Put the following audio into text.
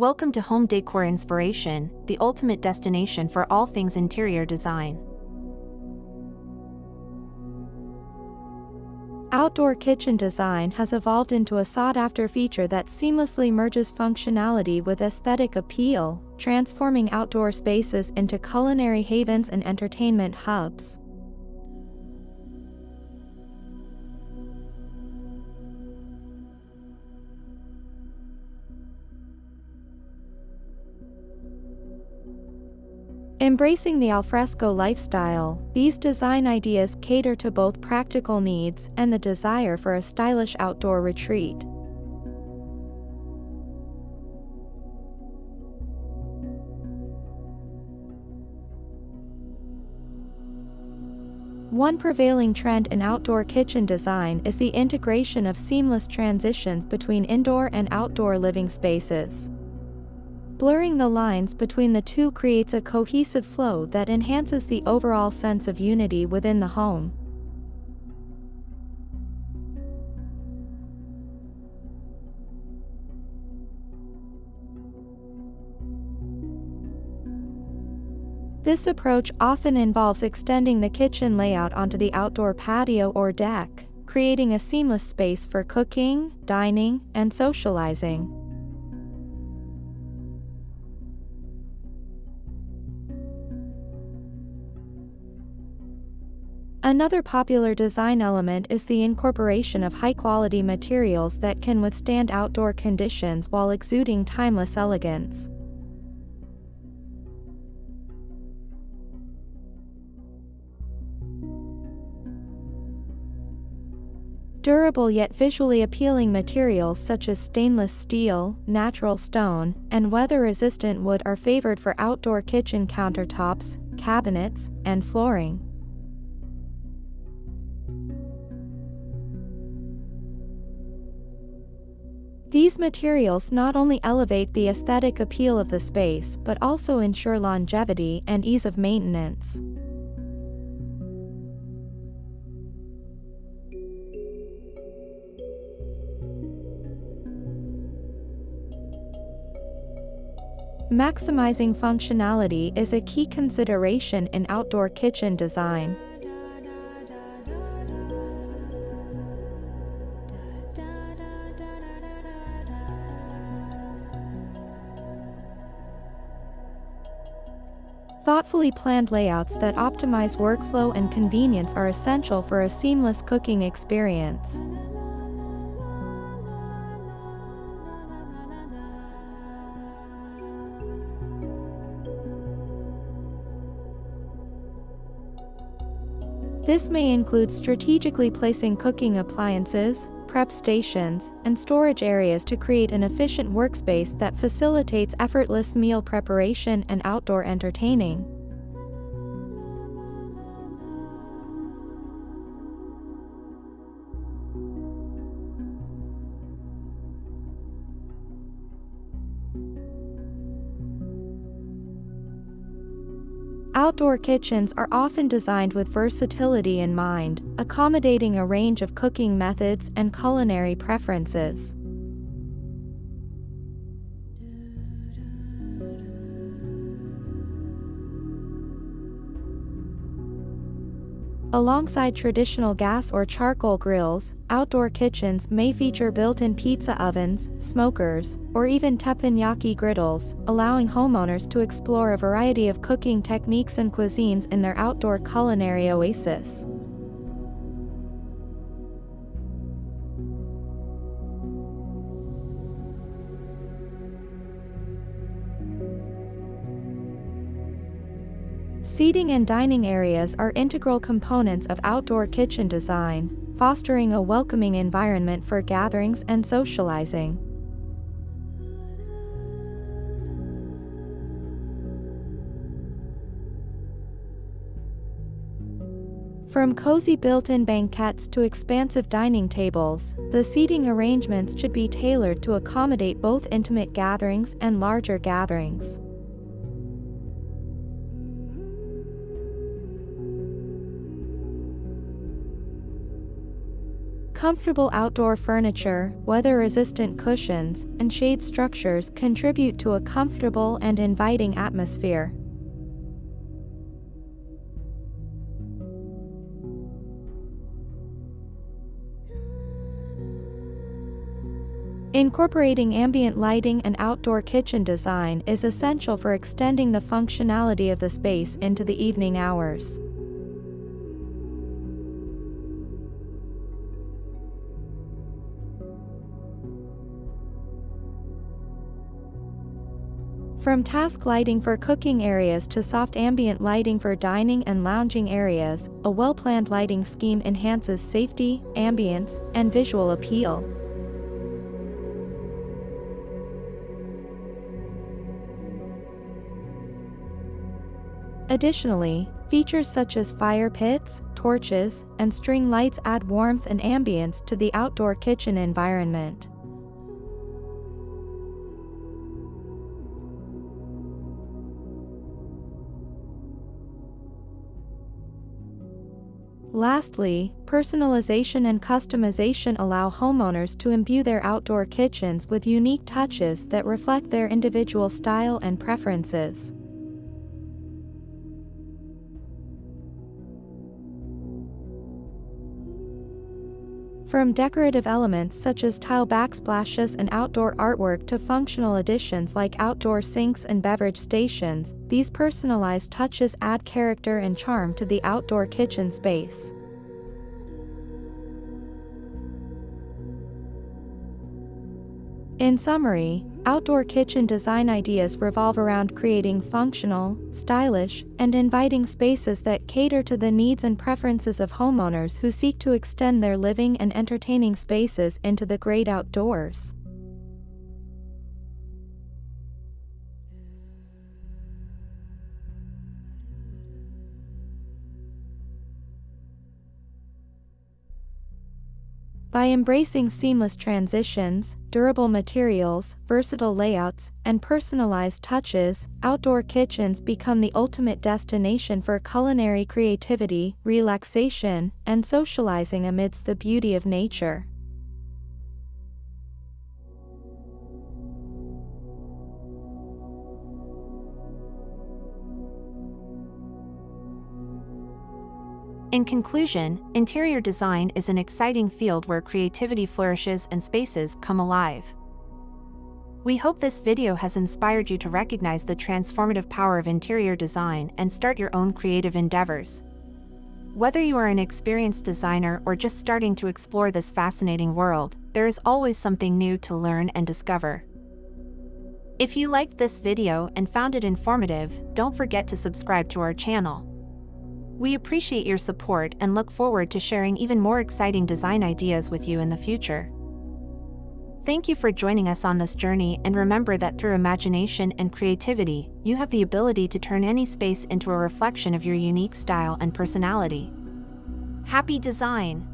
Welcome to Home Decor Inspiration, the ultimate destination for all things interior design. Outdoor kitchen design has evolved into a sought-after feature that seamlessly merges functionality with aesthetic appeal, transforming outdoor spaces into culinary havens and entertainment hubs. Embracing the alfresco lifestyle, these design ideas cater to both practical needs and the desire for a stylish outdoor retreat. One prevailing trend in outdoor kitchen design is the integration of seamless transitions between indoor and outdoor living spaces. Blurring the lines between the two creates a cohesive flow that enhances the overall sense of unity within the home. This approach often involves extending the kitchen layout onto the outdoor patio or deck, creating a seamless space for cooking, dining, and socializing. Another popular design element is the incorporation of high-quality materials that can withstand outdoor conditions while exuding timeless elegance. Durable yet visually appealing materials such as stainless steel, natural stone, and weather-resistant wood are favored for outdoor kitchen countertops, cabinets, and flooring. These materials not only elevate the aesthetic appeal of the space but also ensure longevity and ease of maintenance. Maximizing functionality is a key consideration in outdoor kitchen design. Thoughtfully planned layouts that optimize workflow and convenience are essential for a seamless cooking experience. This may include strategically placing cooking appliances, prep stations, and storage areas to create an efficient workspace that facilitates effortless meal preparation and outdoor entertaining. Outdoor kitchens are often designed with versatility in mind, accommodating a range of cooking methods and culinary preferences. Alongside traditional gas or charcoal grills, outdoor kitchens may feature built-in pizza ovens, smokers, or even teppanyaki griddles, allowing homeowners to explore a variety of cooking techniques and cuisines in their outdoor culinary oasis. Seating and dining areas are integral components of outdoor kitchen design, fostering a welcoming environment for gatherings and socializing. From cozy built-in banquettes to expansive dining tables, the seating arrangements should be tailored to accommodate both intimate gatherings and larger gatherings. Comfortable outdoor furniture, weather-resistant cushions, and shade structures contribute to a comfortable and inviting atmosphere. Incorporating ambient lighting and outdoor kitchen design is essential for extending the functionality of the space into the evening hours. From task lighting for cooking areas to soft ambient lighting for dining and lounging areas, a well-planned lighting scheme enhances safety, ambience, and visual appeal. Additionally, features such as fire pits, torches, and string lights add warmth and ambience to the outdoor kitchen environment. Lastly, personalization and customization allow homeowners to imbue their outdoor kitchens with unique touches that reflect their individual style and preferences. From decorative elements such as tile backsplashes and outdoor artwork to functional additions like outdoor sinks and beverage stations, these personalized touches add character and charm to the outdoor kitchen space. In summary, outdoor kitchen design ideas revolve around creating functional, stylish, and inviting spaces that cater to the needs and preferences of homeowners who seek to extend their living and entertaining spaces into the great outdoors. By embracing seamless transitions, durable materials, versatile layouts, and personalized touches, outdoor kitchens become the ultimate destination for culinary creativity, relaxation, and socializing amidst the beauty of nature. In conclusion, interior design is an exciting field where creativity flourishes and spaces come alive. We hope this video has inspired you to recognize the transformative power of interior design and start your own creative endeavors. Whether you are an experienced designer or just starting to explore this fascinating world, there is always something new to learn and discover. If you liked this video and found it informative, don't forget to subscribe to our channel. We appreciate your support and look forward to sharing even more exciting design ideas with you in the future. Thank you for joining us on this journey, and remember that through imagination and creativity, you have the ability to turn any space into a reflection of your unique style and personality. Happy design!